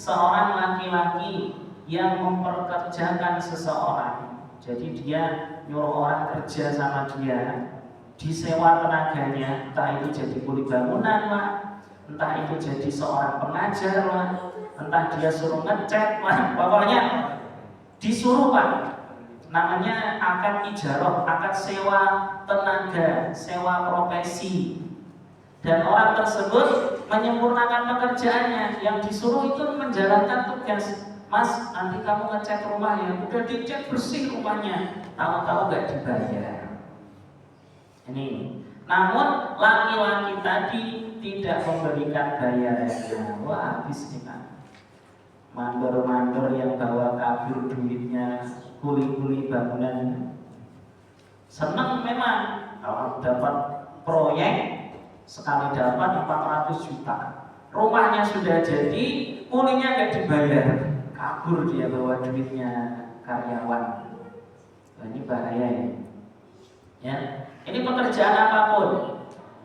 seorang laki-laki yang memperkerjakan seseorang. Jadi dia nyuruh orang kerja sama dia, disewa tenaganya, entah itu jadi kuli bangunan lah, entah itu jadi seorang pengajar lah, entah dia suruh ngecat lah, pokoknya disuruh Pak. Namanya akad ijarah, akad sewa tenaga, sewa profesi. Dan orang tersebut menyempurnakan pekerjaannya. Yang disuruh itu menjalankan tugas. Mas, nanti kamu ngecat rumah ya. Udah dicat bersih rumahnya, tahu-tahu gak dibayar. Ini. Namun laki-laki tadi tidak memberikan bayarannya. Wah, habis nih Pak. Mandor-mandor yang bawa kabur duitnya, kuli-kuli bangunan. Senang memang kalau dapat proyek, sekali dapat 400 juta. Rumahnya sudah jadi, kulinya gak dibayar. Kabur dia bawa duitnya karyawan. Nah, ini bahaya ya. Ya, ini pekerjaan apapun.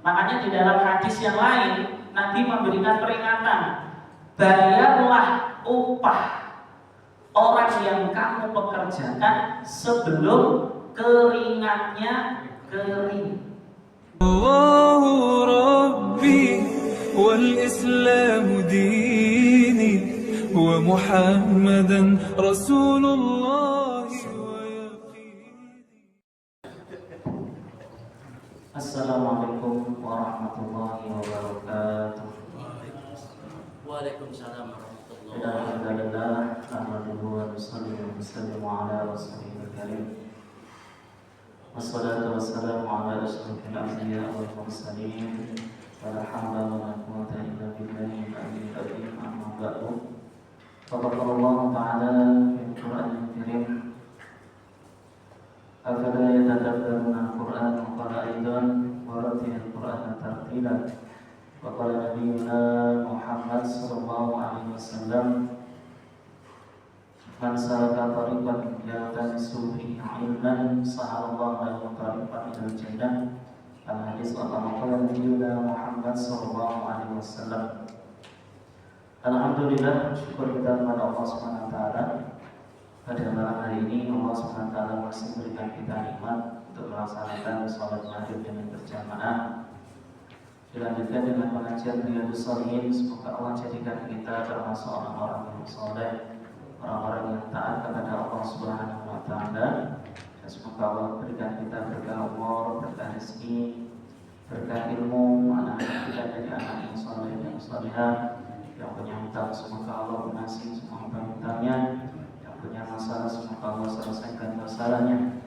Makanya di dalam hadis yang lain Nabi memberikan peringatan, bayarlah upah orang yang kamu pekerjakan sebelum keringatnya kering. Allahu Rabbi wal Islam dini wa Muhammadan Rasulullah. Assalamualaikum warahmatullahi wabarakatuh. Waalaikumsalam warahmatullahi Alhamdulillah, nahmaduhu wa nusallimu ala rasulihil karim. Wassalatu wassalamu ala asyrafil anbiya wal mursalin. Wala haula wala quwwata illa billahil aliyyil azim. Amma ba'du. Qala Allah Ta'ala fil Qur'anil Karim, afala yatadabbaruna al-Qur'an wa qala aidan wa rattilil Qur'ana tartila. Wa qala nabiyyuna Muhammad sallallahu alaihi wasallam, man salaka tariqan yaltamisu fihi ilman sahalallahu lahu tariqan ilal jannah. Al-hadis wa qala nabiyyuna Muhammad sallallahu alaihi wasallam. Alhamdulillah, syukur kita kepada Allah Subhanahu wa taala. Pada malam hari ini Allah SWT masih memberikan kita nikmat untuk melaksanakan sholat maghrib dengan berjamaah. Dilanjutkan dengan pengajian Riyadhus Shalihin. Semoga Allah jadikan kita termasuk orang-orang yang saleh, orang-orang yang taat kepada Allah Subhanahu wa taala. Dan semoga Allah berikan kita berkah umur, berkah rezeki, berkah ilmu, anak-anak kita dari anak yang saleh dan salihah. Yang punya hutang semoga Allah lunasi semua hutang-hutangnya. Punya masalah semoga Allah selesaikan masalahnya.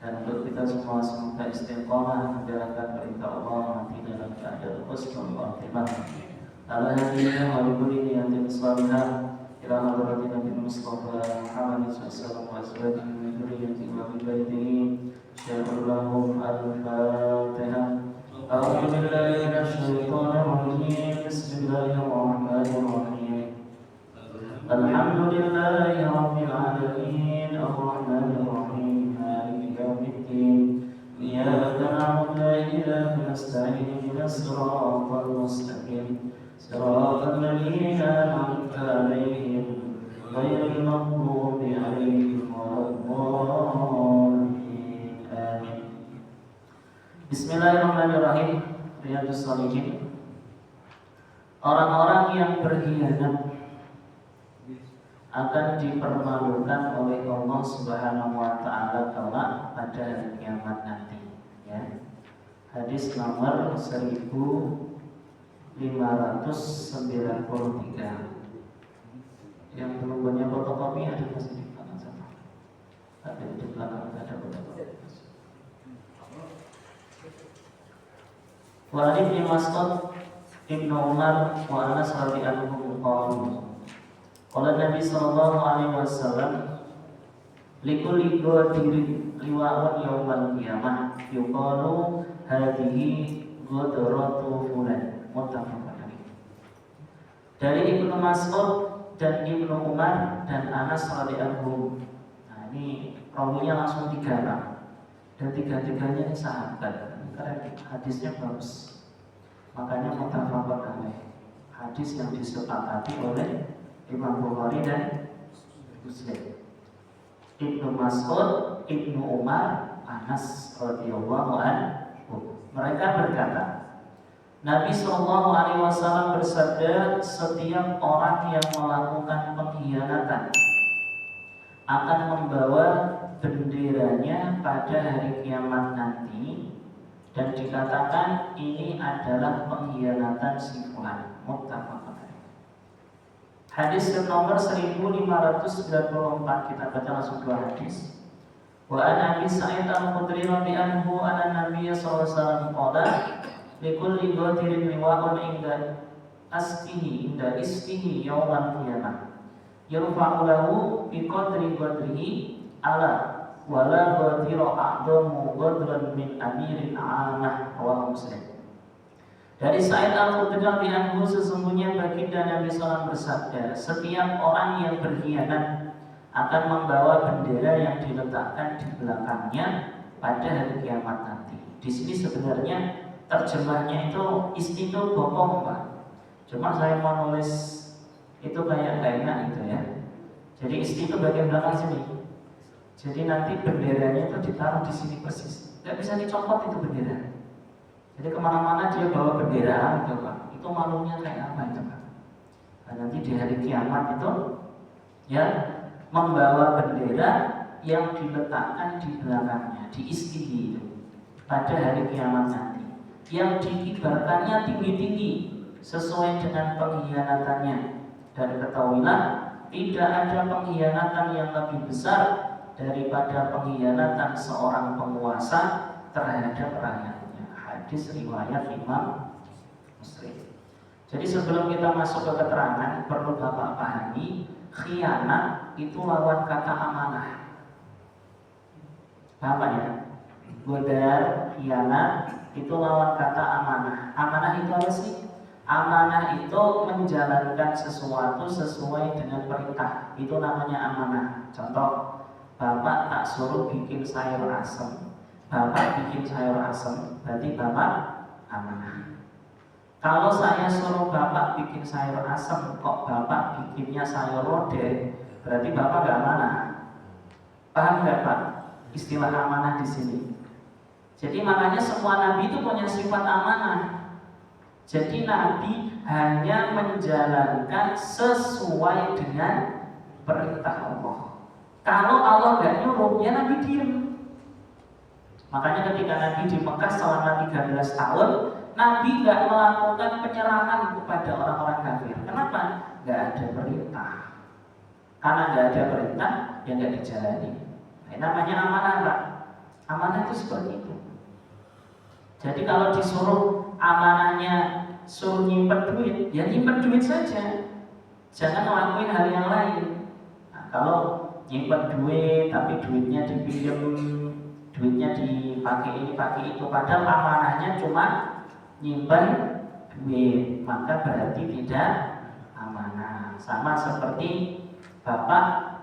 Dan untuk kita semua semoga istiqomah menjalankan perintah Allah nanti dalam keadaan husnul khatimah. Alhamdulillah wa bikulli niyatin salihah ila hadratin Nabi Mustafa Muhammad sallallahu alaihi wasallam min dzurriyyati wa min baitihi syarrul lahum al-Fatihah. A'udzu billahi minasy syaithanir rajim. Bismillahirrahmanirrahim. Alhamdulillahi rabbil alamin, ar-rahmanir rahim, maliki yaumiddin. Iyyaka na'budu wa iyyaka nasta'in, ihdinas siratal mustaqim, siratal ladzina an'amta 'alaihim, ghairil maghdubi 'alaihim waladdallin. Amin. Bismillahirrahmanirrahim. Riyadhus Shalihin. Orang-orang yang berkhianat akan dipermalukan oleh Allah Subhanahu wa taala kelak pada hari kiamat nanti, ya. Hadis nomor 1593. Yang belum punya fotokopi ada masih di belakang sana. Ada di belakang ada fotokopi. Wa Ibnu Mas'ud, Ibnu Umar, wa Anas radhiyallahu anhu. Qala Nabi sallallahu alaihi wasallam, likulli ghadirin liwa'un yaumal qiyamah yuqalu hadhihi ghadratu fulan. Muttafaqun alaih. Dari Ibnu Mas'ud dan Ibnu Umar dan Anas radhiyallahu. Nah, ini rawinya langsung 3 orang. Dan tiga-tiganya ini sahabat. Karena hadisnya bagus. Makanya muttafaqun alaih. Hadis yang disepakati oleh Imam Bukhari dan Muslim. Ibnu Mas'ud, Ibnu Umar, Anas radhiyallahu anhu. Mereka berkata, Nabi SAW bersabda, setiap orang yang melakukan pengkhianatan akan membawa benderanya pada hari kiamat nanti, dan dikatakan ini adalah pengkhianatan si fulan. Muttafaqun. Hadis nomor 1594, kita baca langsung dua hadis. Wa an Abi Sa'id al-Khudri radhiyallahu anhu Nabi sallallahu alaihi wasallam qala likulli ghadirin liwa'un inda istihi yawmal qiyamah yurfa'u lahu bi qadri ghadrihi ala wala ghadira a'damu ghadran min amirin 'amah wa Muslim. Dari Sa'id al-Khudri radhiyallahu anhu, sesungguhnya baginda Nabi SAW bersabda, setiap orang yang berkhianat akan membawa bendera yang diletakkan di belakangnya pada hari kiamat nanti. Di sini sebenarnya terjemahnya itu isti itu bokong, Pak. Cuma saya mau nulis itu kayak gak enak gitu ya. Jadi isti itu bagian belakang sini. Jadi nanti benderanya itu ditaruh di sini persis. Gak bisa dicopot itu bendera. Jadi kemana-mana dia bawa bendera gitu Pak. Itu malunya kayak apa itu Pak? Nah, nanti di hari kiamat itu ya membawa bendera yang diletakkan di belakangnya, di istihi itu pada hari kiamat nanti, yang dikibarkannya tinggi-tinggi sesuai dengan pengkhianatannya. Dan ketahuilah, tidak ada pengkhianatan yang lebih besar daripada pengkhianatan seorang penguasa terhadap rakyatnya. Hadis riwayat Imam Muslim. Jadi sebelum kita masuk ke keterangan, perlu Bapak pahami, khianat itu lawan kata amanah. Paham ya? Godar, khianat itu lawan kata amanah. Amanah itu apa sih? Amanah itu menjalankan sesuatu sesuai dengan perintah. Itu namanya amanah. Contoh, Bapak tak suruh bikin sayur asem, Bapak bikin sayur asem, berarti Bapak amanah. Kalau saya suruh Bapak bikin sayur asem, kok Bapak bikinnya sayur lodeh, berarti Bapak gak amanah. Paham gak Pak? Istilah amanah di sini. Jadi makanya semua nabi itu punya sifat amanah. Jadi nabi hanya menjalankan sesuai dengan perintah Allah. Kalau Allah gak nyuruh, ya nabi diam. Makanya ketika Nabi di Mekah selama 13 tahun, Nabi gak melakukan penyerangan kepada orang-orang kafir. Kenapa? Gak ada perintah. Karena gak ada perintah, ya gak dijalani. Nah, namanya amanah Pak. Amanah itu seperti itu. Jadi kalau disuruh amanahnya suruh nyimpen duit, ya nyimpen duit saja. Jangan ngelakuin hal yang lain. Nah, kalau nyimpen duit tapi duitnya dipinjam, duitnya dipakai ini pakai itu, padahal amanahnya cuma nyimpen duit, maka berarti tidak amanah. Sama seperti Bapak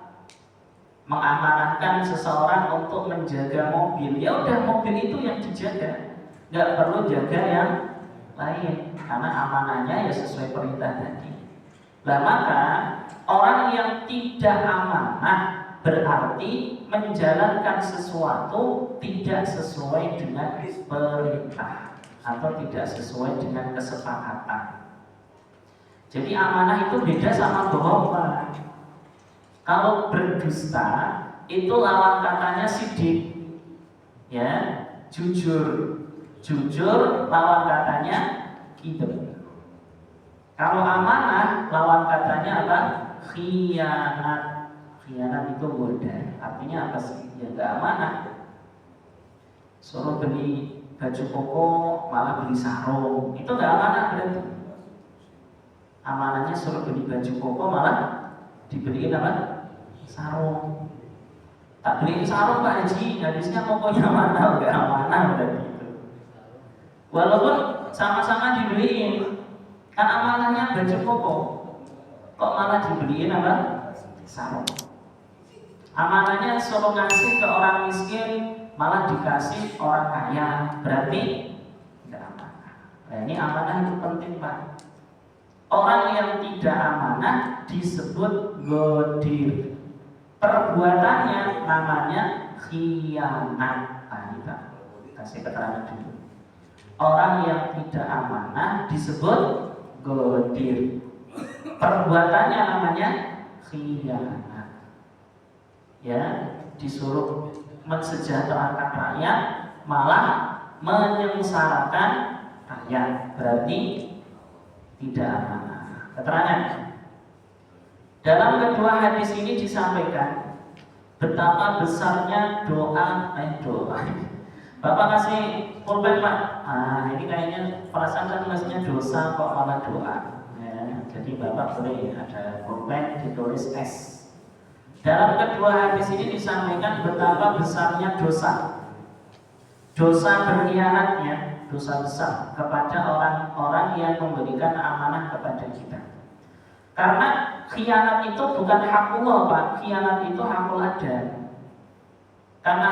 mengamanahkan seseorang untuk menjaga mobil, ya udah mobil itu yang dijaga, nggak perlu jaga yang lain, karena amanahnya ya sesuai perintah tadi. Nah maka orang yang tidak amanah berarti menjalankan sesuatu tidak sesuai dengan perintah atau tidak sesuai dengan kesepakatan. Jadi amanah itu beda sama bohong Pak. Kalau berdusta itu lawan katanya sidik, ya, jujur. Jujur lawan katanya kidep. Kalau amanah lawan katanya apa? Khianat. Khianat itu godar. Artinya apa sih? Ya nggak amanah. Suruh beli baju koko malah beli sarung, itu nggak amanah berarti. Amanahnya suruh beli baju koko malah dibeliin apa? Sarung. Tak beliin sarung Pak Haji, habisnya kokonya mana? Nggak amanah berarti itu. Walaupun sama-sama dibeliin, kan amanahnya baju koko, kok malah dibeliin apa? Sarung. Amanahnya suruh ngasih ke orang miskin, malah dikasih orang kaya, berarti tidak amanah. Nah, ini amanah itu penting Pak. Orang yang tidak amanah disebut godir. Perbuatannya namanya khianat. Kita kasih keterangan dulu. Orang yang tidak amanah disebut godir. Perbuatannya namanya khianat. Ya, disuruh mensejahterakan rakyat, malah menyengsarakan rakyat. Berarti tidak amanah. Keterangan. Dalam kedua hadis ini disampaikan betapa besarnya doa. Bapak kasih pulpen Pak. Ini kayaknya perasaan kan maksudnya dosa kok malah doa. Ya, jadi Bapak boleh ada pulpen ditulis S. Dalam kedua hadis ini disampaikan betapa besarnya dosa. Dosa berkhianatnya, dosa besar kepada orang-orang yang memberikan amanah kepada kita. Karena khianat itu bukan hakullah Pak, khianat itu hakul adan. Karena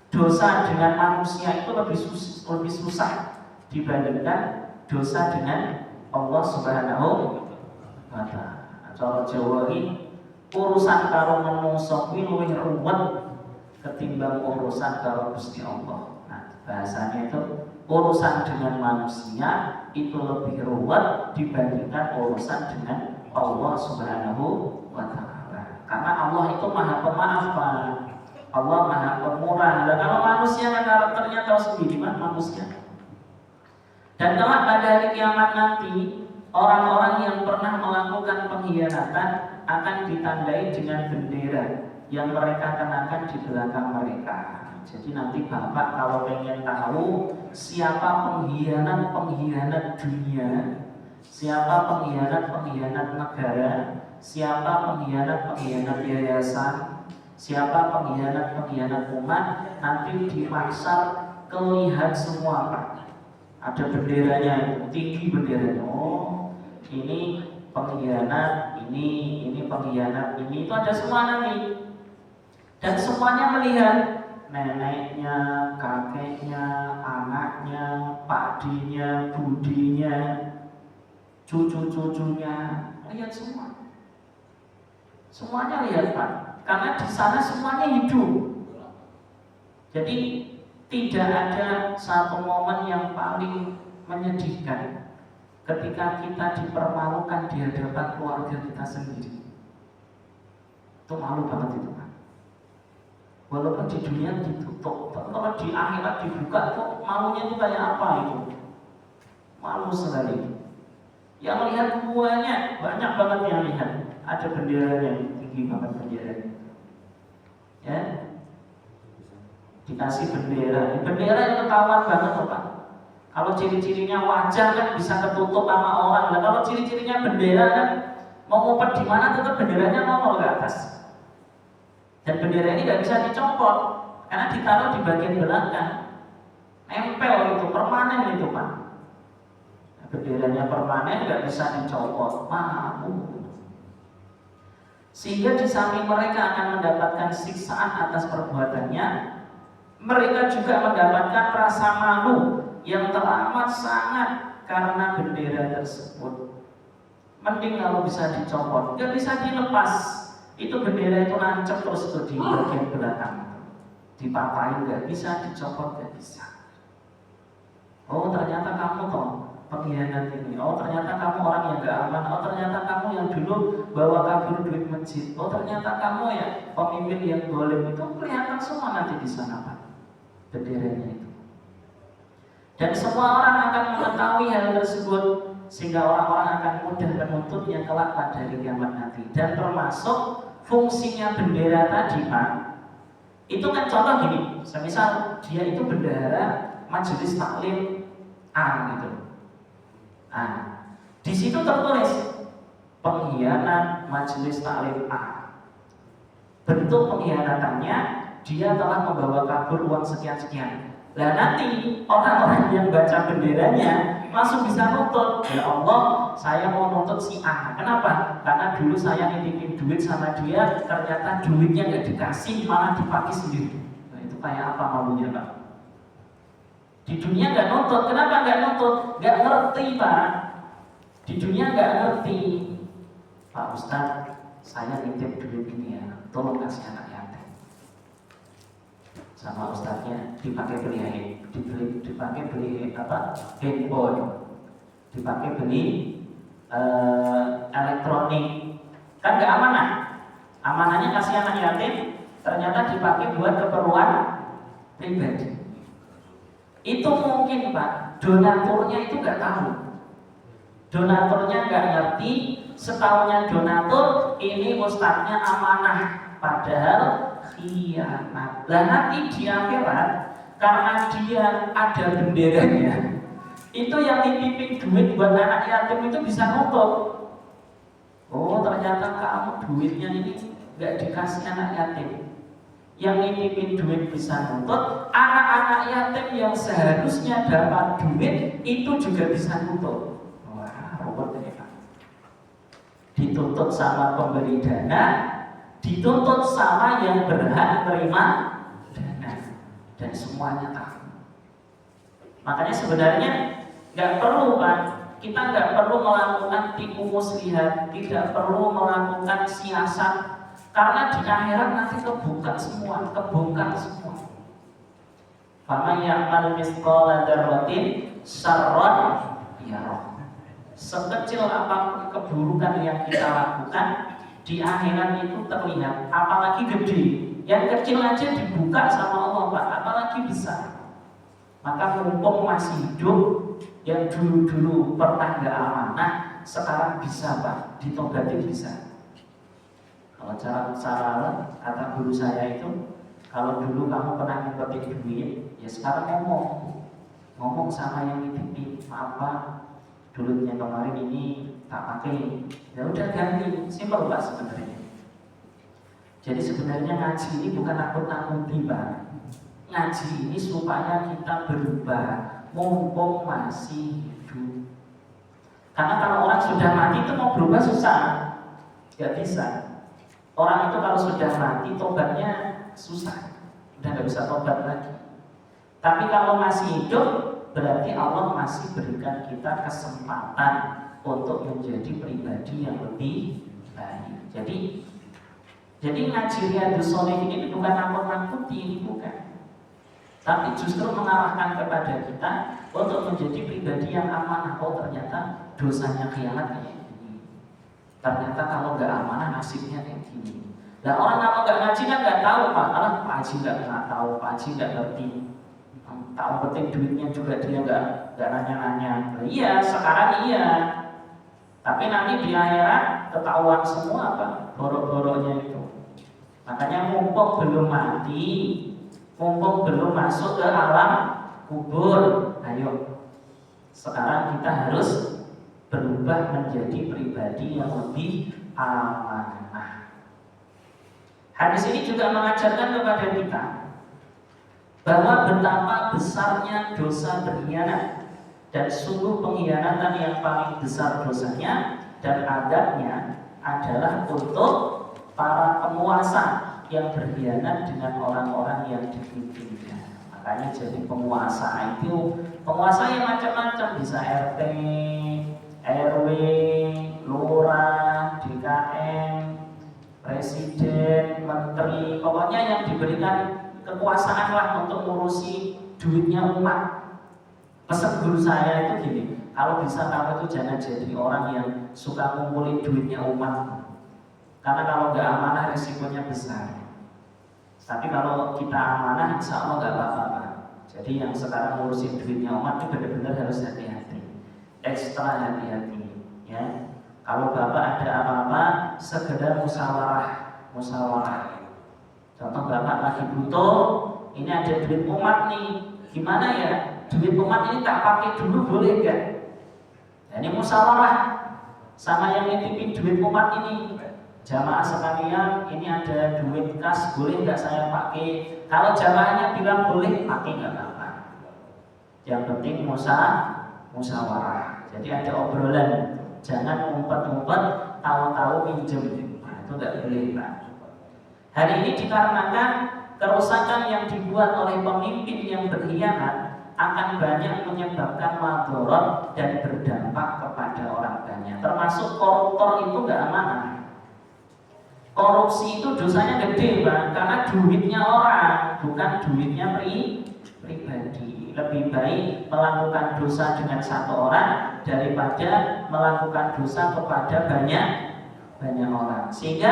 dosa dengan manusia itu lebih susah dibandingkan dosa dengan Allah Subhanahu wa Ta'ala. Cara Jawa ini urusan karo manungsa kuwi luwih ruwet ketimbang urusan karo Gusti Allah. Bahasanya itu urusan dengan manusia itu lebih ruwet dibandingkan urusan dengan Allah Subhanahu wa Ta'ala. Karena Allah itu Maha Pemaaf, Pak. Allah Maha Pemurah. Dan kalau manusia kan karakternya tahu sendiri, Pak, manusia. Dan kelak pada hari kiamat nanti, orang-orang yang pernah melakukan pengkhianatan akan ditandai dengan bendera yang mereka kenakan di belakang mereka. Jadi nanti Bapak kalau pengen tahu siapa pengkhianat dunia, siapa pengkhianat negara, siapa pengkhianat yayasan, siapa pengkhianat umat, nanti di mahsyar kelihatan semua Pak. Ada benderanya, tinggi benderanya. Oh, ini pengkhianat, ini pengkhianat, ini itu ada semua nanti. Dan semuanya melihat neneknya, kakeknya, anaknya, pakdinya, budinya, cucu-cucunya, lihat semua. Semuanya lihat Pak, karena di sana semuanya hidup. Jadi tidak ada satu momen yang paling menyedihkan ketika kita dipermalukan di hadapan keluarga kita sendiri. Itu malu banget itu Pak. Walaupun di dunia ditutup, kalau di akhirat dibuka, kok malunya itu kayak apa itu? Malu sekali. Yang lihat banyak banget yang lihat. Ada benderanya, tinggi banget benderanya. Ya, dikasih bendera. Bendera itu ketahuan banget loh Pak. Kalau ciri-cirinya wajah kan bisa ketutup sama orang. Nah, kalau ciri-cirinya bendera kan mau ngumpet di mana tetap benderanya nongol ke atas. Dan bendera ini nggak bisa dicopot karena ditaruh di bagian belakang. Nempel itu, permanen itu Pak. Nah, benderanya permanen nggak bisa dicopot. Malu. Sehingga di samping mereka akan mendapatkan siksaan atas perbuatannya, mereka juga mendapatkan rasa malu yang teramat sangat karena bendera tersebut. Mending kalau bisa dicopot, nggak bisa dilepas. Itu bendera itu nancep terus tuh di bagian belakang, dipapain, nggak bisa dicopot, nggak bisa. Oh ternyata kamu toh pengkhianat ini. Oh ternyata kamu orang yang nggak aman. Oh ternyata kamu yang dulu bawa kabur duit masjid. Oh ternyata kamu ya pemimpin yang zalim. Itu kelihatan semua nanti di sana Pak, benderanya itu. Dan semua orang akan mengetahui hal tersebut, sehingga orang-orang akan mudah menuntutnya kelak pada hari kiamat nanti. Dan termasuk fungsinya bendera tadi Pak, itu kan contoh gini, semisal dia itu bendera majelis taklim A gitu. Di situ tertulis pengkhianat majelis taklim A. Bentuk pengkhianatannya, dia telah membawa kabur uang sekian-sekian. Nah nanti orang-orang yang baca benderanya langsung bisa nuntut, ya Allah saya mau nuntut si A. Kenapa? Karena dulu saya nitipin duit sama dia, ternyata duitnya nggak dikasih, malah dipakai sendiri. Nah itu kayak apa malunya Pak? Di dunia nggak nuntut, kenapa nggak nuntut? Nggak ngerti Pak. Di dunia nggak ngerti, Pak Ustadz, saya nitip duit ini ya, tolong kasih anak yatim. Sama ustadznya dipakai beli handphone, dipakai beli elektronik, kan nggak amanah. Amanahnya kasih anak yatim, ternyata dipakai buat keperluan pribadi. Itu mungkin Pak, donaturnya itu nggak tahu. Donaturnya nggak ngerti, setaunya donatur ini ustadznya amanah, padahal khianat. Lah nanti di akhirat karena dia ada benderanya, itu yang nitipin duit buat anak yatim itu bisa nutup. Oh ternyata kamu duitnya ini nggak dikasih anak yatim. Yang nitipin duit bisa nuntut, anak-anak yatim yang seharusnya dapat duit itu juga bisa nuntut. Dituntut sama pemberi dana, dituntut sama yang berhak menerima dana, dan semuanya tahu. Makanya sebenarnya nggak perlu Pak, kita nggak perlu melakukan tipu muslihat, tidak perlu melakukan siasat, karena di akhirat nanti kebongkar semua. Faman ya'mal mithqala dzarratin syarran yarah. Sekecil apapun keburukan yang kita lakukan di akhirat itu terlihat, apalagi gede. Yang kecil aja dibuka sama Allah Pak, apalagi besar. Maka mumpung masih hidup, yang dulu-dulu pernah nggak amanah, sekarang bisa Pak, ditobati bisa. Kalau cara kata guru saya itu, kalau dulu kamu pernah ngumpetin duit, ya sekarang ngomong sama yang nitipin, maaf Pak, duitnya kemarin ini tak pakai, ya udah ganti, simpel Pak sebenarnya. Jadi sebenarnya ngaji ini bukan nakut-nakuti Pak. Ngaji ini supaya kita berubah, mumpung masih hidup. Karena kalau orang sudah mati itu mau berubah susah, nggak bisa. Orang itu kalau sudah mati tobatnya susah, udah nggak bisa tobat lagi. Tapi kalau masih hidup, berarti Allah masih berikan kita kesempatan untuk menjadi pribadi yang lebih baik. Jadi ngaji Riyadhus Shalihin ini bukan nakut-nakuti, bukan. Tapi justru mengarahkan kepada kita untuk menjadi pribadi yang amanah. Oh ternyata dosanya khianat kayak gini. Ternyata kalau nggak amanah nasibnya kayak gini. Nah orang kalau nggak ngaji kan nggak tahu Pak. Pak Haji nggak tahu, Pak Haji nggak ngerti. Tahu penting duitnya juga dia nggak nanya-nanya. Nah, iya sekarang iya. Tapi nanti di akhirat ketahuan semua Pak, borok-boroknya itu. Makanya mumpung belum mati, mumpung belum masuk ke alam kubur, ayo sekarang kita harus berubah menjadi pribadi yang lebih amanah. Hadis ini juga mengajarkan kepada kita bahwa betapa besarnya dosa berkhianat, dan sungguh pengkhianatan yang paling besar dosanya dan adabnya adalah untuk para penguasa yang berkhianat dengan orang-orang yang dipimpinnya. Makanya jadi penguasa itu, penguasa yang macam-macam, bisa RT, RW, lurah, DKM, presiden, menteri, pokoknya yang diberikan kekuasaan lah untuk ngurusi duitnya umat. Pesan guru saya itu gini, kalau bisa kamu itu jangan jadi orang yang suka ngumpulin duitnya umat. Karena kalau nggak amanah risikonya besar. Tapi kalau kita amanah, insya Allah nggak apa-apa. Jadi yang sekarang ngurusin duitnya umat itu benar-benar harus hati-hati, ekstra hati-hati. Ya, kalau bapak ada apa-apa, segera musyawarah. Contoh bapak lagi butuh, ini ada duit umat nih, gimana ya? Duit umat ini tak pakai dulu boleh nggak? Nah, ini musyawarah sama yang nitipin duit umat ini. Jamaah sekalian, ini ada duit kas, boleh nggak saya pakai? Kalau jamaahnya bilang boleh, pakai nggak apa-apa. Yang penting musyawarah. Jadi ada obrolan, jangan ngumpet-ngumpet, tahu-tahu minjem. Nah, itu nggak boleh Pak. Hari ini dikarenakan kerusakan yang dibuat oleh pemimpin yang berkhianat, akan banyak menyebabkan madharat dan berdampak kepada orang banyak. Termasuk koruptor itu nggak amanah. Korupsi itu dosanya gede, Pak, karena duitnya orang, bukan duitnya pribadi. Lebih baik melakukan dosa dengan satu orang daripada melakukan dosa kepada banyak orang. Sehingga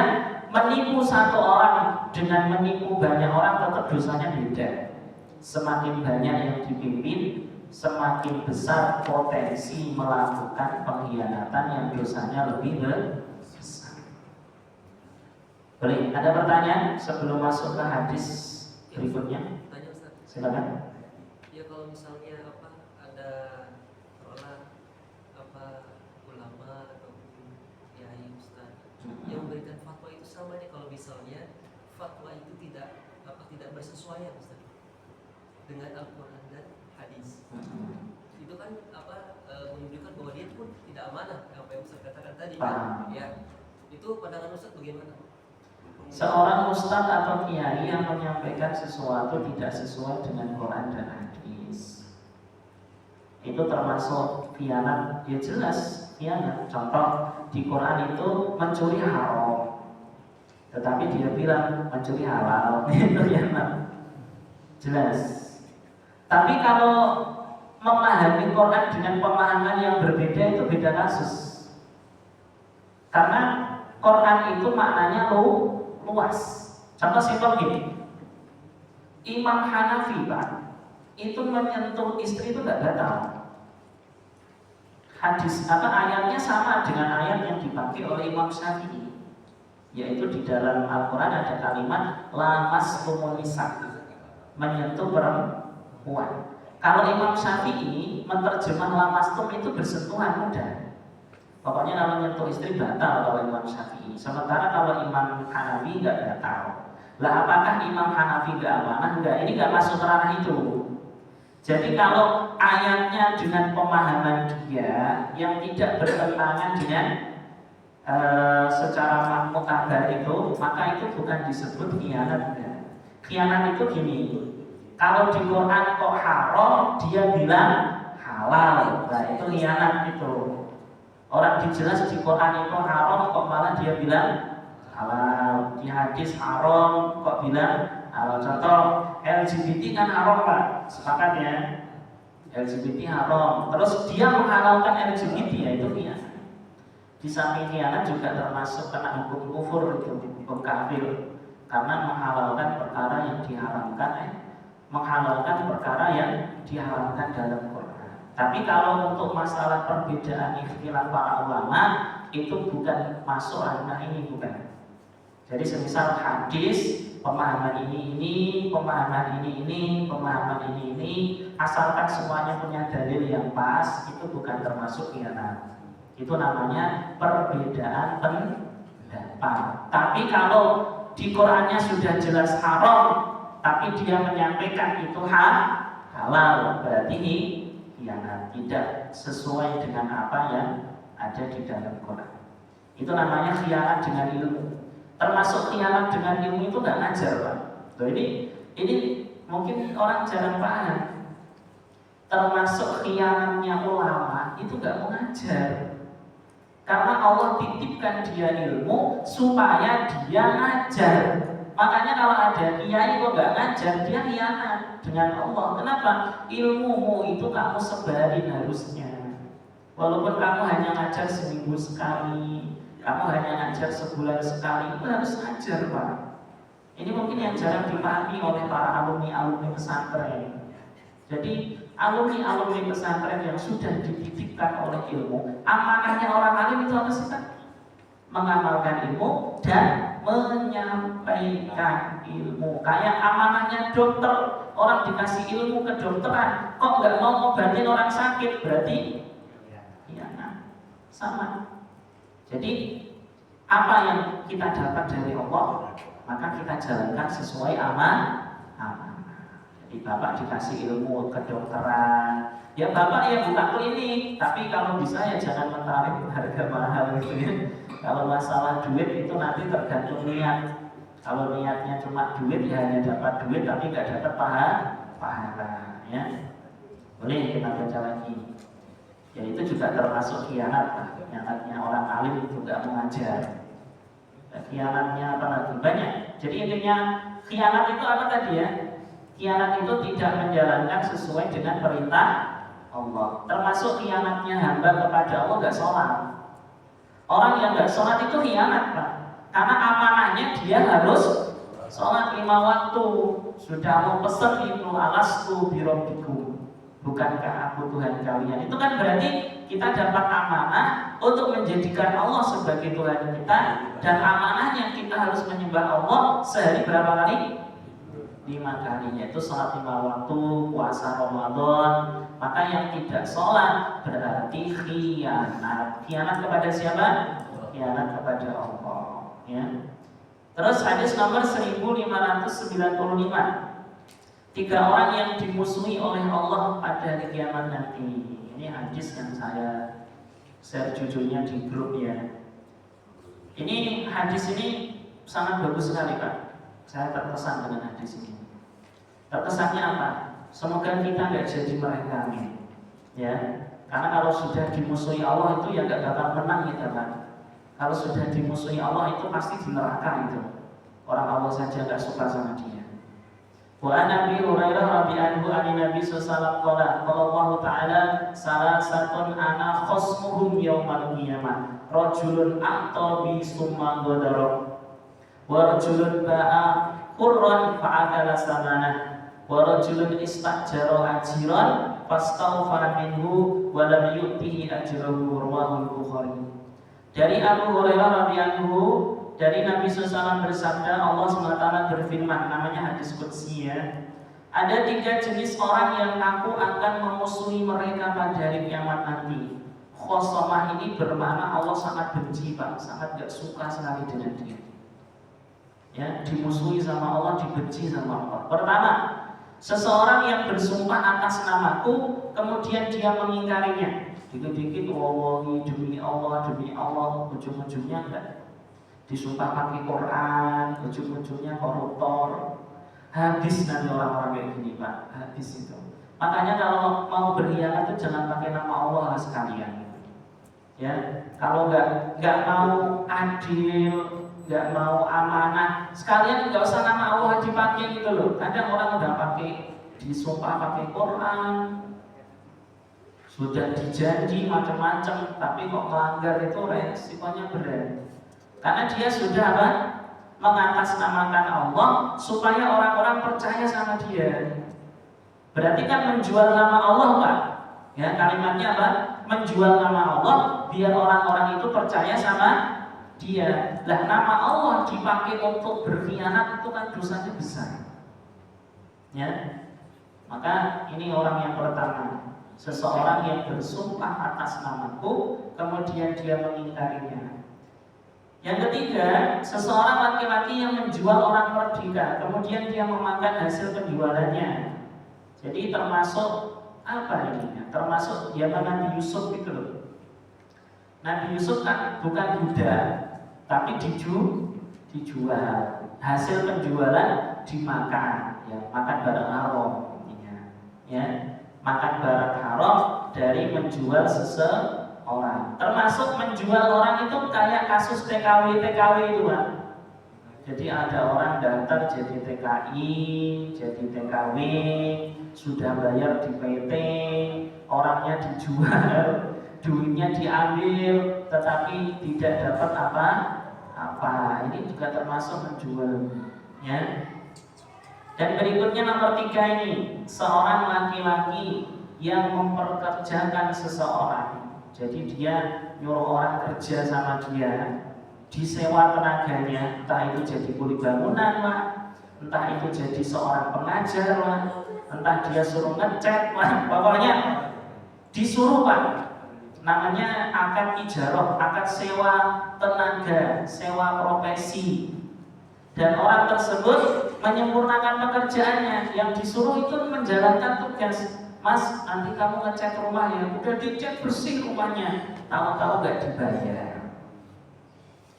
menipu satu orang dengan menipu banyak orang tetap dosanya beda. Semakin banyak yang dipimpin, semakin besar potensi melakukan pengkhianatan yang dosanya lebih besar. Boleh, ada pertanyaan sebelum masuk ke hadis berikutnya? Tanya Ustaz. Silakan. Ya kalau misalnya ada ulama atau kiai Ustaz yang memberikan fatwa itu sama nih, kalau misalnya fatwa itu tidak bersesuaian Ustaz dengan Al-Qur'an dan hadis. Itu kan menunjukkan bahwa dia pun tidak amanah, apa yang Ustaz katakan tadi kan? Ya. Itu pandangan Ustaz bagaimana? Seorang ustadz atau kiai yang menyampaikan sesuatu tidak sesuai dengan Quran dan hadis, itu termasuk khianat. Ya jelas khianat. Contoh di Quran itu mencuri haram, tetapi dia bilang mencuri halal. Itu khianat. Jelas. Tapi kalau memahami Quran dengan pemahaman yang berbeda itu beda kasus. Karena Quran itu maknanya luas. Contoh simpel gini, Imam Hanafi Pak, itu menyentuh istri itu tidak batal. Ayatnya sama dengan ayat yang dipakai oleh Imam Syafi'i, yaitu di dalam Al-Quran ada kalimat lamastumul nisa, menyentuh perempuan. Kalau Imam Syafi'i menerjemah lamastum itu bersentuhan mudah. Pokoknya kalau nyentuh istri batal kalau Imam Syafi'i. Sementara kalau Imam Hanafi nggak batal. Lah apakah Imam Hanafi nggak amanah? Enggak, ini nggak masuk ranah itu. Jadi kalau ayatnya dengan pemahaman dia yang tidak bertentangan dengan secara mutabar itu, maka itu bukan disebut khianat. Khianat itu gini, kalau di Quran kok haram, dia bilang halal. Nah itu khianat itu. Orang dijelas di Quran itu haram, kok malah dia bilang halal. Di hadis haram, kok bilang halal. Contoh LGBT kan haram Pak, sepakat ya? LGBT haram. Terus dia menghalalkan LGBT, ya itu khianat. Di samping khianat juga termasuk kena hukum kufur, itu hukum kafir, karena menghalalkan perkara yang diharamkan, menghalalkan perkara yang diharamkan dalam Quran. Tapi kalau untuk masalah perbedaan ikhtilaf para ulama itu bukan masuk ranah ini, bukan. Jadi semisal hadis pemahaman ini, pemahaman ini, pemahaman ini, asalkan semuanya punya dalil yang pas, itu bukan termasuk khianat. Itu namanya perbedaan pendapat. Tapi kalau di Qurannya sudah jelas haram, tapi dia menyampaikan itu halal, berarti ini khianat, tidak sesuai dengan apa yang ada di dalam Quran. Itu namanya khianat dengan ilmu. Termasuk khianat dengan ilmu itu nggak ngajar Pak. Loh, ini mungkin orang jarang paham. Termasuk khianatnya ulama itu nggak mengajar. Karena Allah titipkan dia ilmu supaya dia ngajar. Makanya kalau ada kiai kok nggak ngajar, dia khianat dengan Allah. Kenapa? Ilmumu itu kamu sebarin harusnya. Walaupun kamu hanya ngajar seminggu sekali, kamu hanya ngajar sebulan sekali, itu harus ngajar Pak. Ini mungkin yang jarang dipahami oleh para alumni pesantren. Jadi alumni pesantren yang sudah dititipkan oleh ilmu, amanahnya orang alim itu apa sih Pak? Mengamalkan ilmu dan menyampaikan ilmu. Kayak amanahnya dokter, orang dikasih ilmu kedokteran, kok nggak mau ngobatin orang sakit, berarti ya sama. Jadi apa yang kita dapat dari Allah, maka kita jalankan sesuai amanah. Jadi Bapak dikasih ilmu kedokteran, ya Bapak ya buka klinik, tapi kalau bisa ya jangan menarik harga mahal gitu ya. Kalau masalah duit itu nanti tergantung niat. Kalau niatnya cuma duit ya hanya dapat duit tapi nggak dapat pahala ya. Boleh kita baca lagi. Ya itu juga termasuk khianat lah. Khianatnya orang alim itu nggak mengajar. Khianatnya apa lagi? Banyak. Jadi intinya khianat itu apa tadi ya? Khianat itu tidak menjalankan sesuai dengan perintah Allah. Termasuk khianatnya hamba kepada Allah nggak sholat. Orang yang nggak sholat itu khianat Pak. Karena amanahnya dia harus sholat 5 waktu. Sudah mau pesen itu alastu birobbikum. Bukankah aku Tuhan kalian? Itu kan berarti kita dapat amanah untuk menjadikan Allah sebagai Tuhan kita. Dan amanahnya kita harus menyembah Allah sehari berapa kali? 5 kali, yaitu sholat 5 waktu, puasa Ramadan. Maka yang tidak sholat berarti khianat. Khianat kepada siapa? Khianat kepada Allah ya. Terus hadis nomor 1595. 3 orang yang dimusuhi oleh Allah pada hari kiamat nanti. Ini hadis yang saya share judulnya di grup ya. Ini hadis ini sangat bagus sekali Pak. Saya terkesan dengan hadis ini. Terkesannya apa? Semoga kita nggak jadi mereka nih, ya. Karena kalau sudah dimusuhi Allah itu ya nggak bakal menang kita Pak. Kalau sudah dimusuhi Allah itu pasti di neraka itu. Orang Allah saja nggak suka sama dia. Wa Nabi Hurairah radhiyallahu anhu Nabi sallallahu alaihi wasallam ta'ala salasatun ana khosmuhum yaumal qiyamah rajulun a'ta bi summa ghadara wa rajulun ba'a qurran fa'akala samanah wa rajulun istajara ajiran fastawfa minhu wa lam yu'tihi ajrahu rawahu Bukhari. Dari Abu Hurairah radhiyallahu dari Nabi SAW bersabda, Allah SWT berfirman, namanya hadis qudsi ya. Ada 3 jenis orang yang aku akan memusuhi mereka pada hari kiamat nanti. Khosomah ini bermakna Allah sangat benci Pak, sangat gak suka sekali dengan dia. Ya, dimusuhi sama Allah, dibenci sama Allah. Pertama, seseorang yang bersumpah atas namaku, kemudian dia mengingkarinya. Dikit-dikit wallahi demi Allah, ujung-ujungnya enggak. Disumpah pakai Quran, ujung-ujungnya koruptor. Habis nanti orang-orang kayak gini Pak, habis itu. Makanya kalau mau berkhianat itu jangan pakai nama Allah sekalian. Ya, kalau nggak mau adil, nggak mau amanah, sekalian nggak usah nama Allah dipakai gitu loh. Kadang orang udah pakai disumpah pakai Quran, sudah dijanji macam-macam, tapi kok melanggar itu resikonya berat. Karena dia sudah apa? Mengatasnamakan Allah supaya orang-orang percaya sama dia. Berarti kan menjual nama Allah Pak. Ya, kalimatnya apa? Menjual nama Allah biar orang-orang itu percaya sama dia. Lah nama Allah dipakai untuk berkhianat itu kan dosanya besar. Ya. Maka ini orang yang pertama. Seseorang yang bersumpah atas namaku kemudian dia mengingkarinya. Yang ketiga, seseorang laki-laki yang menjual orang merdeka, kemudian dia memakan hasil penjualannya. Jadi termasuk apa ini? Termasuk zaman Nabi Yusuf itu loh. Nabi Yusuf kan bukan budak, tapi dijual. Hasil penjualan dimakan, ya, makan barang haram intinya. Ya, makan barang haram dari menjual seseorang. Termasuk menjual orang itu kayak kasus TKW itu Pak. Jadi ada orang daftar jadi TKI, jadi TKW, sudah bayar di PT, orangnya dijual, duitnya diambil, tetapi tidak dapat apa-apa. Ini juga termasuk menjual, ya. Dan berikutnya nomor 3 ini, seorang laki-laki yang memperkerjakan seseorang. Jadi dia nyuruh orang kerja sama dia, disewa tenaganya, entah itu jadi kuli bangunan lah, entah itu jadi seorang pengajar lah, entah dia suruh ngecat lah, pokoknya disuruh Pak. Namanya akad ijarah, akad sewa tenaga, sewa profesi. Dan orang tersebut menyempurnakan pekerjaannya, yang disuruh itu menjalankan tugas. Mas, nanti kamu ngecat rumah ya, udah dicat bersih rumahnya, tahu-tahu gak dibayar.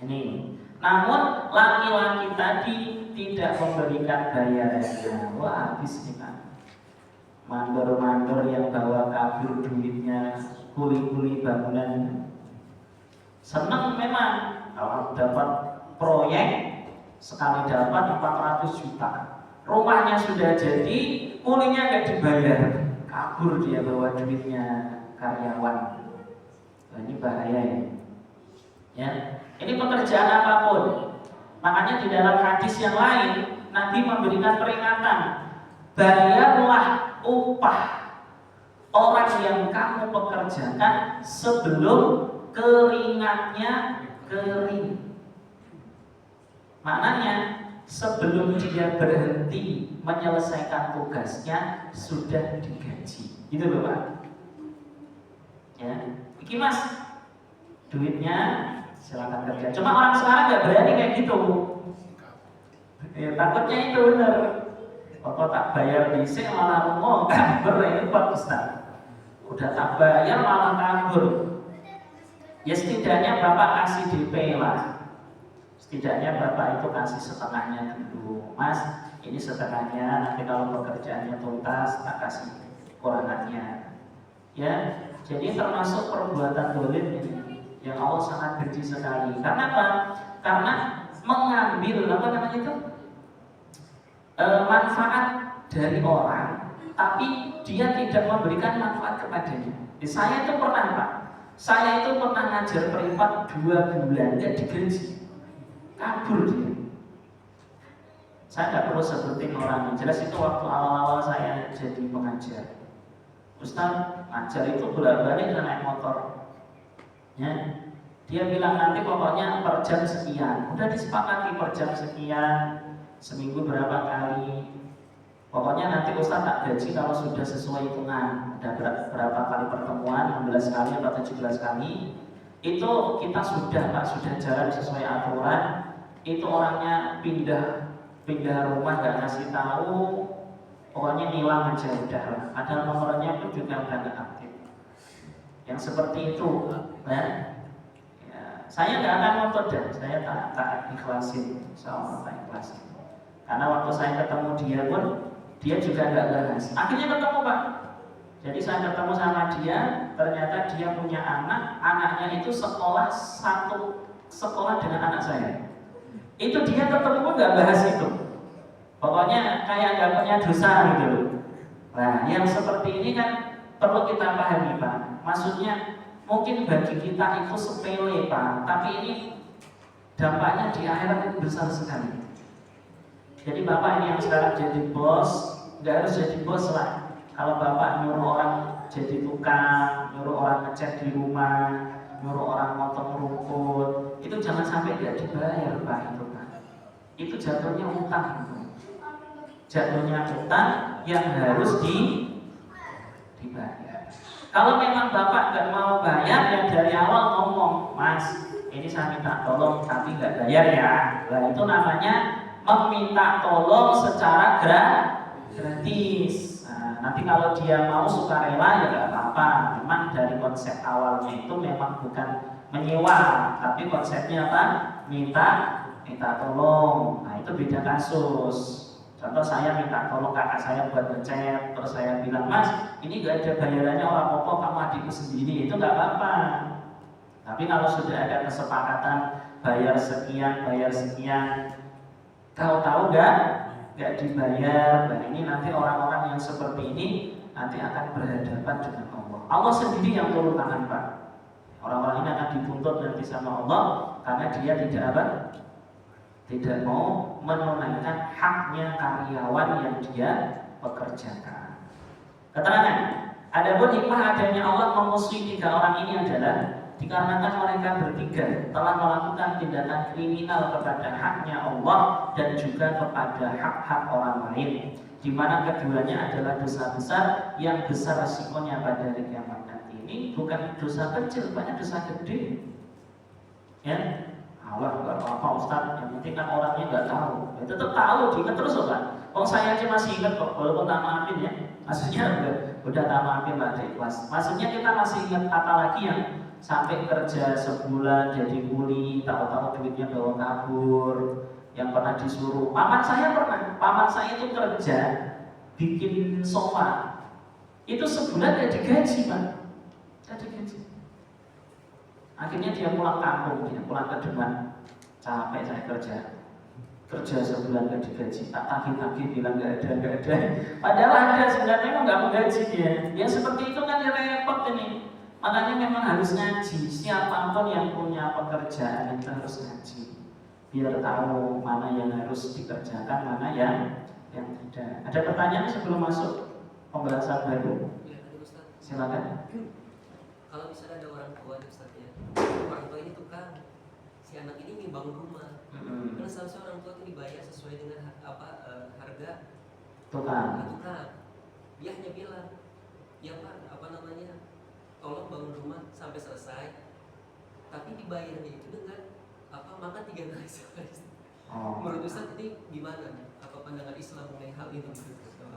Ini, namun laki-laki tadi tidak memberikan bayarannya. Wah, habis nih Pak. mandor-mandor yang bawa kabur duitnya, kuli-kuli bangunan. Senang memang kalau dapat proyek sekali dapat 400 juta. Rumahnya sudah jadi, kulinya nggak dibayar, kabur dia bawa duitnya karyawan. Nah, ini bahaya ya. Ya, ini pekerjaan apapun. Makanya di dalam hadis yang lain Nabi memberikan peringatan, bayarlah upah orang yang kamu pekerjakan sebelum keringatnya kering. Maknanya sebelum dia berhenti menyelesaikan tugasnya sudah digaji. Gitu loh Pak. Ya, iki Mas, duitnya silakan kerja. Cuma orang sekarang nggak berani kayak gitu. Ya, takutnya itu bener. Pokok tak bayar bisik malah rumah kabur, ini Pak Ustaz. Udah tak bayar malah kabur. Ya setidaknya Bapak kasih DP lah. Setidaknya Bapak itu kasih setengahnya dulu. Mas, ini setengahnya, nanti kalau pekerjaannya tuntas tak kasih kurangannya. Ya, jadi termasuk perbuatan dolim ini yang Allah sangat benci sekali. Karena apa? Karena mengambil apa namanya itu manfaat dari orang, tapi dia tidak memberikan manfaat kepadanya. Saya itu pernah Pak, saya itu pernah ngajar privat 2 bulan nggak digaji, kabur dia. Saya nggak perlu sebutin orangnya, jelas itu waktu awal-awal saya jadi pengajar. Ustaz, ngajar itu bolak-balik naik motor. Ya, dia bilang nanti pokoknya per jam sekian. Udah disepakati per jam sekian, seminggu berapa kali. Pokoknya nanti Ustaz tak gaji kalau sudah sesuai hitungan. Udah berapa kali pertemuan, 16 kali atau 17 kali. Itu kita sudah Pak, sudah jalan sesuai aturan. Itu orangnya pindah rumah nggak ngasih tahu. Pokoknya hilang aja udah. Ada nomornya pun juga udah nggak aktif. Yang seperti itu, ya, saya nggak akan ngotot deh. Saya tak ikhlasin, sama tak ikhlasin. Karena waktu saya ketemu dia pun, dia juga nggak bahas. Akhirnya ketemu Pak. Jadi saya ketemu sama dia, ternyata dia punya anak, anaknya itu satu sekolah dengan anak saya. Itu dia ketemu pun nggak bahas itu. Pokoknya kayak nggak punya dosa gitu. Nah, yang seperti ini kan perlu kita pahami Pak. Maksudnya mungkin bagi kita itu sepele Pak, tapi ini dampaknya di akhirat itu besar sekali. Jadi Bapak ini yang sekarang jadi bos, nggak harus jadi bos lah. Kalau Bapak nyuruh orang jadi tukang, nyuruh orang ngecat di rumah, nyuruh orang motong rumput, itu jangan sampai tidak dibayar Pak itu Pak. Itu jatuhnya utang gitu. Jatuhnya utang yang harus dibayar. Kalau memang Bapak nggak mau bayar, yang dari awal ngomong, Mas, ini saya minta tolong tapi nggak bayar ya. Nah itu namanya meminta tolong secara gratis. Nah, nanti kalau dia mau sukarela ya nggak apa-apa. Memang dari konsep awalnya itu memang bukan menyewa, tapi konsepnya apa? Minta tolong. Nah itu beda kasus. Contoh saya minta tolong kakak saya buat ngecat, terus saya bilang, Mas, ini gak ada bayarannya orang pokok, kamu adikku sendiri, itu gak apa-apa. Tapi kalau sudah ada kesepakatan bayar sekian, tahu-tahu gak dibayar, nah ini nanti orang-orang yang seperti ini nanti akan berhadapan dengan Allah. Allah sendiri yang turun tangan Pak. Orang-orang ini akan dituntut nanti sama Allah karena dia tidak mau menunaikan haknya karyawan yang dia pekerjakan. Keterangan, adapun hikmah adanya Allah memusuhi 3 orang ini adalah dikarenakan mereka bertiga telah melakukan tindakan kriminal kepada haknya Allah dan juga kepada hak-hak orang lain, di mana keduanya adalah dosa besar yang besar resikonya pada hari kiamat nanti. Ini bukan dosa kecil, banyak dosa gede. Ya, Allah nggak apa-apa Ustaz, yang penting kan orangnya nggak tahu. Ya, tetap tahu, diingat terus loh Pak. Oh saya aja masih ingat kok, walaupun tak maafin ya. Maksudnya udah tak maafin lah di kelas. Maksudnya kita masih ingat apalagi yang sampai kerja sebulan jadi kuli, tahu-tahu duitnya bawa kabur, yang pernah disuruh. Paman saya itu kerja bikin sofa Itu sebulan ya digaji, Pak. Ya digaji. Akhirnya dia pulang kampung, dia pulang ke Demak. Capek saya kerja sebulan gak digaji, tak tagih-tagih bilang gak ada. Padahal ada, sebenarnya memang gak menggaji dia. Ya seperti itu kan ya repot ini. Makanya memang harus ngaji. Siapapun yang punya pekerjaan itu harus ngaji, biar tahu mana yang harus dikerjakan, mana yang tidak. Ada pertanyaan sebelum masuk pembahasan baru? Ya, Ustaz. Silakan. Kalau misalnya ada orang tua, Ustaz ya, orang tua ini tukang, si anak ini ingin bangun rumah. Karena seharusnya orang tua itu dibayar sesuai dengan harga Tukang. Dia hanya bilang, ya Pak, tolong bangun rumah sampai selesai, tapi dibayarnya itu dengan makan 3 kali sehari. Menurut Ustaz ini gimana? Apa pandangan Islam mengenai hal ini?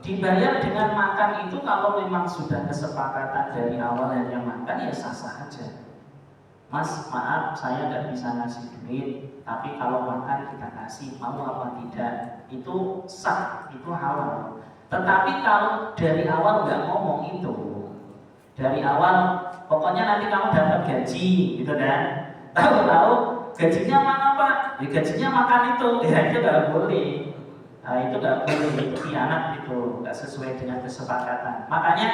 Dibayar dengan makan itu kalau memang sudah kesepakatan dari awal hanya makan ya sah-sah aja. Mas, maaf saya nggak bisa ngasih duit, tapi kalau makan kita kasih, mau apa tidak, itu sah, itu halal. Tetapi kalau dari awal nggak ngomong itu, dari awal pokoknya nanti kamu dapat gaji, gitu kan? Tahu-tahu gajinya mana Pak? Ya gajinya makan itu, ya itu nggak boleh. Nah, itu nggak boleh, itu khianat, itu nggak sesuai dengan kesepakatan. Makanya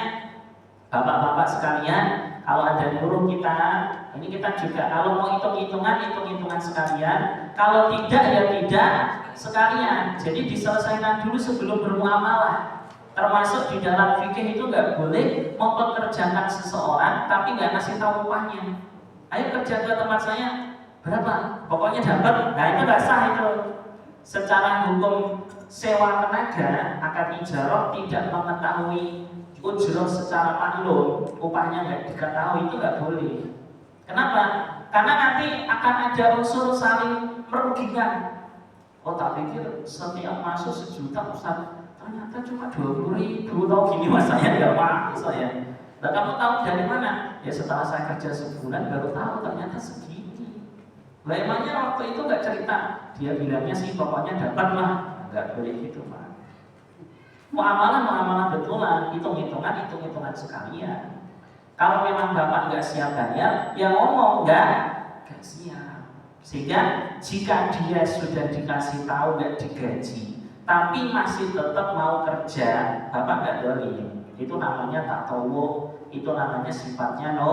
bapak-bapak sekalian, kalau ada nyuruh kita, ini kita juga kalau mau hitung-hitungan sekalian, kalau tidak ya tidak sekalian. Jadi diselesaikan dulu sebelum bermuamalah. Termasuk di dalam fikih itu nggak boleh mempekerjakan seseorang tapi nggak ngasih tahu upahnya. Ayo kerja ke tempat saya, berapa? Pokoknya dapat. Nah itu nggak sah itu. Secara hukum sewa tenaga akad ijarah tidak mengetahui ujroh secara maklum, upahnya nggak diketahui, itu nggak boleh. Kenapa? Karena nanti akan ada unsur saling merugikan. Oh tak pikir setiap masuk 1 juta Ustaz, ternyata cuma 20.000. Tahu gini mas, saya nggak mampu saya. Nah kamu tahu dari mana? Ya setelah saya kerja sebulan baru tahu ternyata segini. Lah emangnya waktu itu nggak cerita? Dia bilangnya sih pokoknya dapat lah. Nggak boleh gitu Pak. Muamalah betulan, hitung-hitungan sekalian. Kalau memang bapak nggak siap bayar, ya ngomong nggak siap. Sehingga jika dia sudah dikasih tahu nggak digaji, tapi masih tetap mau kerja, bapak nggak dolim. Itu namanya tatawu, itu namanya sifatnya no,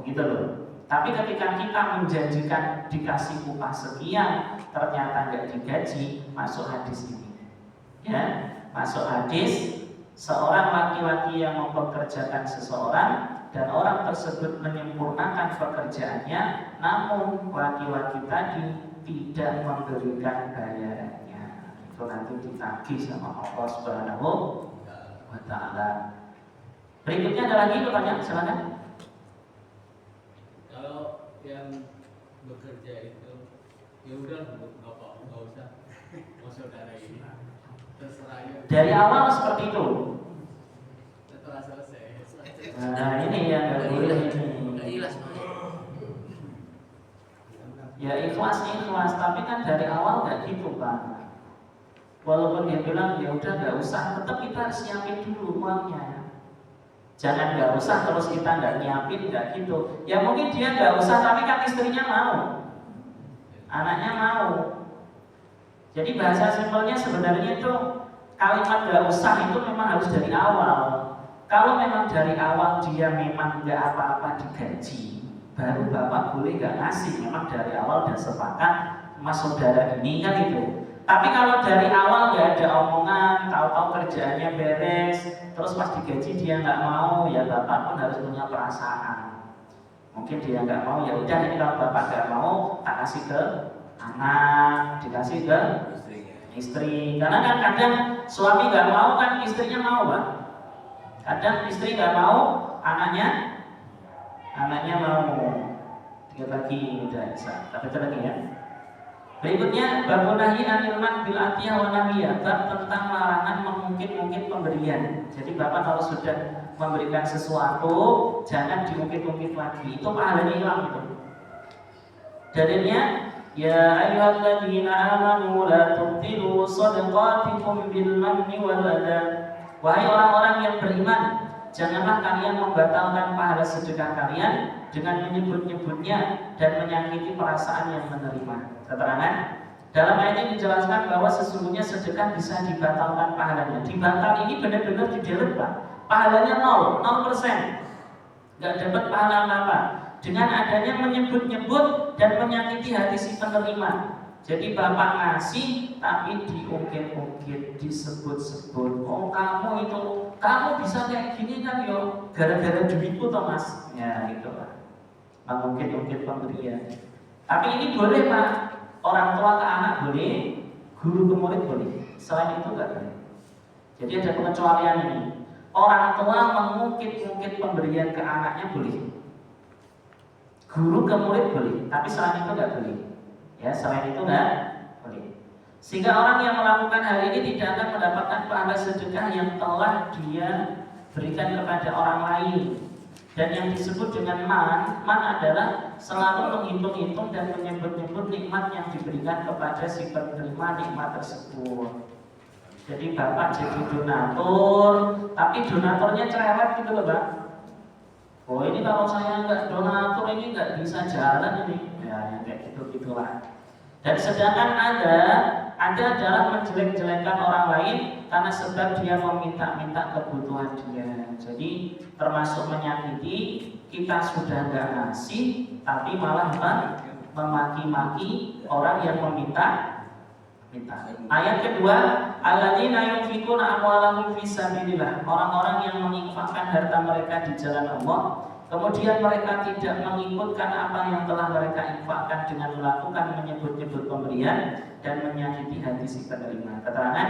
gitu loh. Tapi ketika kita menjanjikan dikasih upah sekian, ternyata nggak digaji, masuk hadis ini. Ya, masuk hadis seorang laki-laki yang mempekerjakan seseorang dan orang tersebut menyempurnakan pekerjaannya, namun laki-laki tadi tidak memberikan bayarannya, itu nanti ditagih sama Allah Subhanahu wa Ta'ala. Berikutnya ada lagi pertanyaan, silakan. Kalau yang bekerja itu ya udah nggak usah mau saudara ini terserah ya. Dari awal seperti itu. Setelah selesai. Nah ini yang nggak boleh ini. Ya ikhlas, tapi kan dari awal nggak gitu Pak. Walaupun dia bilang ya udah nggak usah, tetap kita harus siapin dulu uangnya. Jangan nggak usah terus kita nggak nyiapin, nggak gitu. Ya mungkin dia nggak usah, tapi kan istrinya mau, anaknya mau. Jadi bahasa simpelnya sebenarnya itu kalimat nggak usah itu memang harus dari awal. Kalau memang dari awal dia memang nggak apa-apa digaji, baru bapak boleh nggak ngasih. Memang dari awal dan sepakat mas saudara ini kan itu. Tapi kalau dari awal nggak ada omongan, tahu-tahu kerjaannya beres, terus pas digaji dia nggak mau, ya bapak pun harus punya perasaan. Mungkin dia nggak mau, ya udah ini kalau bapak nggak mau, tak kasih ke anak, dikasih ke istri. Karena kan kadang suami nggak mau kan istrinya mau Pak. Kadang istri nggak mau, anaknya mau. Tiga lagi udah bisa. Tapi lagi ya. Berikutnya bab nahi anil man bil atiyah wa nahiyah, bab tentang larangan mengungkit-ungkit pemberian. Jadi bapak kalau sudah memberikan sesuatu jangan diungkit-ungkit lagi, itu pahalanya hilang itu. Dalilnya ya ayyuhalladzina amanu la tubtilu shadaqatikum bil manni wal adha Wahai orang-orang yang beriman, janganlah kalian membatalkan pahala sedekah kalian dengan menyebut-nyebutnya dan menyakiti perasaan yang menerima. Keterangan dalam ayat ini dijelaskan bahwa sesungguhnya sedekah bisa dibatalkan pahalanya. Dibatal ini benar-benar didelete, Pak. Pahalanya 0%. Nggak dapat pahala apa-apa. Dengan adanya menyebut-nyebut dan menyakiti hati si penerima. Jadi bapak ngasih tapi diungkit-ungkit, disebut-sebut. Oh kamu bisa kayak gini kan yo, gara-gara duitku toh mas. Ya gitu Pak. Mengungkit-ungkit pemberian. Tapi ini boleh Pak. Orang tua ke anak boleh, guru ke murid boleh. Selain itu nggak boleh. Jadi ada pengecualian ini. Orang tua mengungkit-ungkit pemberian ke anaknya boleh. Guru ke murid boleh, tapi selain itu nggak boleh. Ya, selain itu nggak boleh. Sehingga orang yang melakukan hal ini tidak akan mendapatkan pahala sedekah yang telah dia berikan kepada orang lain. Dan yang disebut dengan man adalah selalu menghitung-hitung dan menyebut-nyebut nikmat yang diberikan kepada si penerima nikmat tersebut. Jadi bapak jadi donatur, tapi donaturnya cerewet gitu loh Pak. Oh ini kalau saya nggak donatur ini nggak bisa jalan ini. Ya kayak gitu-gitulah. Dan sedangkan ada adalah menjelek-jelekan orang lain karena sebab dia meminta-minta kebutuhan dia. Jadi termasuk menyakiti, kita sudah nggak ngasih, tapi malah memaki-maki orang yang meminta. Ayat kedua, alladzina yunfikuna amwalahum fisabilillah, orang-orang yang menginfakkan harta mereka di jalan Allah, kemudian mereka tidak mengikutkan apa yang telah mereka infakkan dengan melakukan menyebut-nyebut pemberian dan menyakiti hati si penerima. Keterangan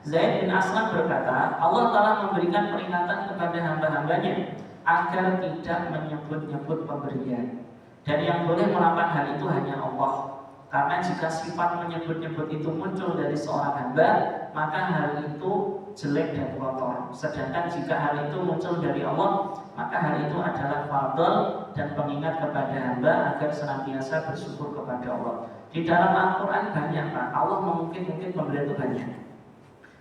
Zaid bin Aslam berkata, Allah telah memberikan peringatan kepada hamba-hambanya agar tidak menyebut-nyebut pemberian, dan yang boleh melakukan hal itu hanya Allah. Karena jika sifat menyebut-nyebut itu muncul dari seorang hamba, maka hal itu jelek dan kotor. Sedangkan jika hal itu muncul dari Allah, maka hal itu adalah fadl dan pengingat kepada hamba agar senantiasa bersyukur kepada Allah. Di dalam Al-Quran banyak Pak, Allah mengungkit-ungkit pemberian itu banyak.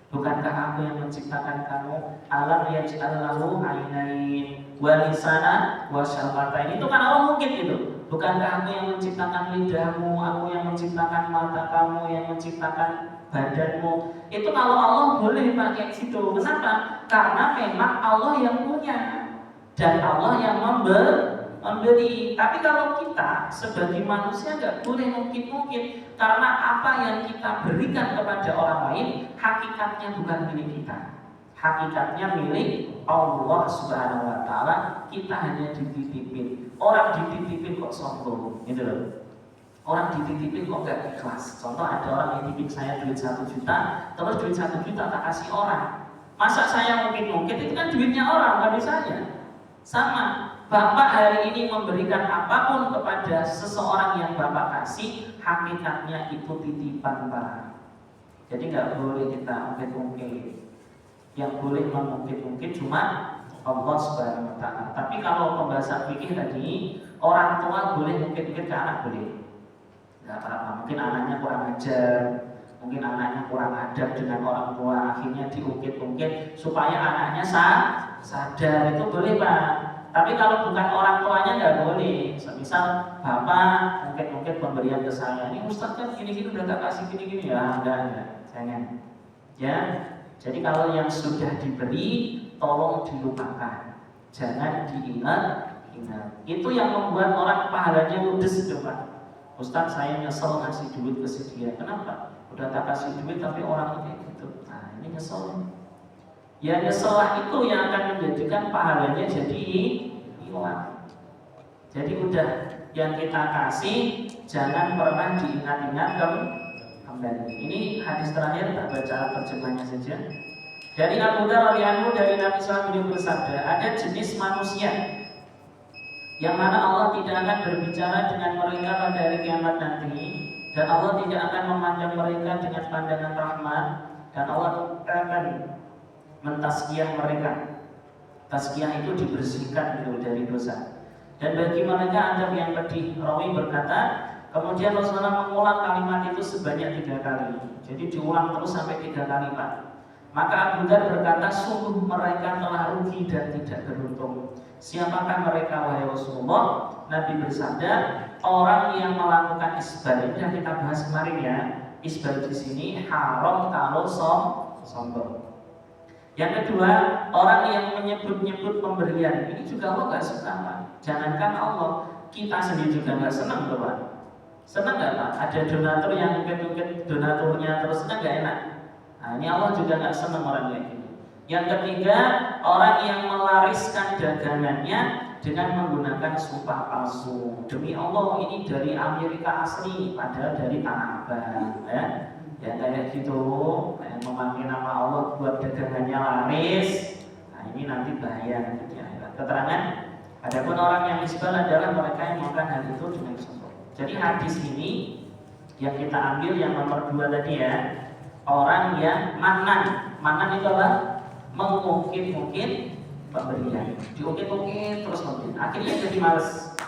Bukankah aku yang menciptakan kamu? Alam yaj'al lahu ainain wa lisana wa syafatayn. Itu kan Allah mungkin gitu. Bukankah aku yang menciptakan lidahmu, aku yang menciptakan mata kamu, yang menciptakan badanmu. Itu kalau Allah boleh pakai gitu. Kenapa? Karena memang Allah yang punya dan Allah yang memberi. Tapi kalau kita sebagai manusia nggak boleh mungkin-mungkin, karena apa yang kita berikan kepada orang lain hakikatnya bukan milik kita. Hakikatnya milik Allah Subhanahu wa taala. Kita hanya dititipin. Orang dititipin kok sombong, gitu loh. Orang dititipin kok gak ikhlas. Contoh ada orang yang titipin saya duit 1 juta, terus duit 1 juta tak kasih orang. Masa saya mungkin itu kan duitnya orang, bukan saya. Sama, Bapak hari ini memberikan apapun kepada seseorang yang Bapak kasih, hakikatnya itu titipan Pak. Jadi gak boleh kita ungkit-ungkit. Yang boleh mengungkit-ungkit cuma Allah Subhanahu wa taala. Tapi kalau pembahasan fikih tadi, orang tua boleh mungkin-mungkin ke anak boleh. Enggak apa-apa. Mungkin anaknya kurang ajar, mungkin anaknya kurang adab dengan orang tua, akhirnya diungkit-ungkit supaya anaknya sadar, itu boleh Pak. Tapi kalau bukan orang tuanya nggak boleh. Misal bapak ungkit-ungkit pemberian ke saya, ini Ustaz kan gini-gini udah tak kasih gini-gini ya, enggak, jangan. Ya. Jadi kalau yang sudah diberi tolong dilupakan, jangan diingat. Itu yang membuat orang pahalanya ludes itu Pak. Ustaz saya nyesel ngasih duit ke si dia. Kenapa? Udah tak kasih duit tapi orang kayak gitu. Nah ini nyesel. Ya nyesel itu yang akan menjadikan pahalanya jadi hilang. Jadi udah yang kita kasih jangan pernah diingat-ingat kembali. Ini hadis terakhir, tak baca terjemahnya saja. Dari Abu Dzar radhiyallahu anhu dari Nabi SAW bersabda, ada jenis manusia yang mana Allah tidak akan berbicara dengan mereka pada hari kiamat nanti, dan Allah tidak akan memandang mereka dengan pandangan rahmat, dan Allah akan mentazkiyah mereka. Tazkiyah itu dibersihkan dari dosa. Dan bagi mereka adab yang pedih. Rawi berkata, kemudian Rasulullah mengulang kalimat itu sebanyak 3 kali. Jadi diulang terus sampai 3 kali Pak. Maka Abu Dzar berkata, sungguh mereka telah rugi dan tidak beruntung. Siapakah mereka wahai Rasulullah? Nabi bersabda, orang yang melakukan isbal. Ini yang kita bahas kemarin ya. Isbal di sini haram kalau sombong. Yang kedua, orang yang menyebut-nyebut pemberian. Ini juga Allah nggak suka, Pak. Jangankan Allah, kita sendiri juga nggak senang, Pak. Senang nggak, Pak? Ada donatur yang ungkit-ungkit donaturnya terus, kan nggak enak. Nah, ini Allah juga nggak senang orang kayak gitu. Yang ketiga, orang yang melariskan dagangannya dengan menggunakan sumpah palsu. Demi Allah, ini dari Amerika asli, padahal dari Tanah Abang, ya. Ya kayak gitu, yang memakai nama Allah buat dagangannya laris. Nah, ini nanti bahaya nanti di akhirat. Keterangan, adapun orang yang isbal adalah mereka yang melakukan hal itu dengan sombong. Jadi hadis ini yang kita ambil yang nomor 2 tadi ya, orang yang manan itu adalah mengungkit-ungkit pemberian, diungkit-ungkit terus mungkin akhirnya jadi males.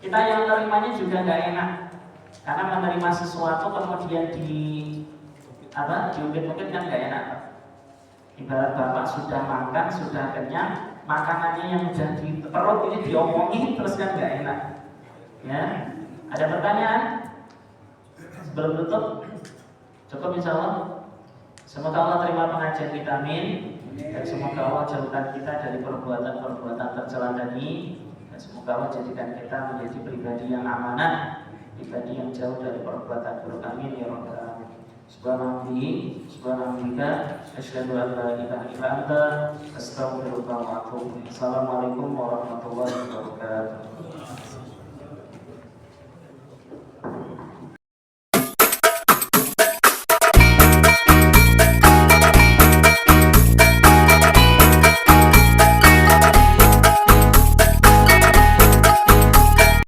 Kita yang menerimanya juga nggak enak, karena menerima sesuatu kemudian diungkit-ungkit kan nggak enak. Ibarat bapak sudah makan, sudah kenyang, makanannya yang udah di perut ini diomongin terus kan nggak enak. Ya, ada pertanyaan sebelum tutup? Cukup insya Allah. Semoga Allah terima pengajian kita, amin. Dan semoga Allah jauhkan kita dari perbuatan-perbuatan tercela tadi. Dan semoga Allah jadikan kita menjadi pribadi yang amanah, pribadi yang jauh dari perbuatan buruk, amin ya rabbal alamin. Subhanallah, asyhadu an la ilaha illa anta, astaghfiruka wa atubu ilaik. Assalamualaikum warahmatullahi wabarakatuh.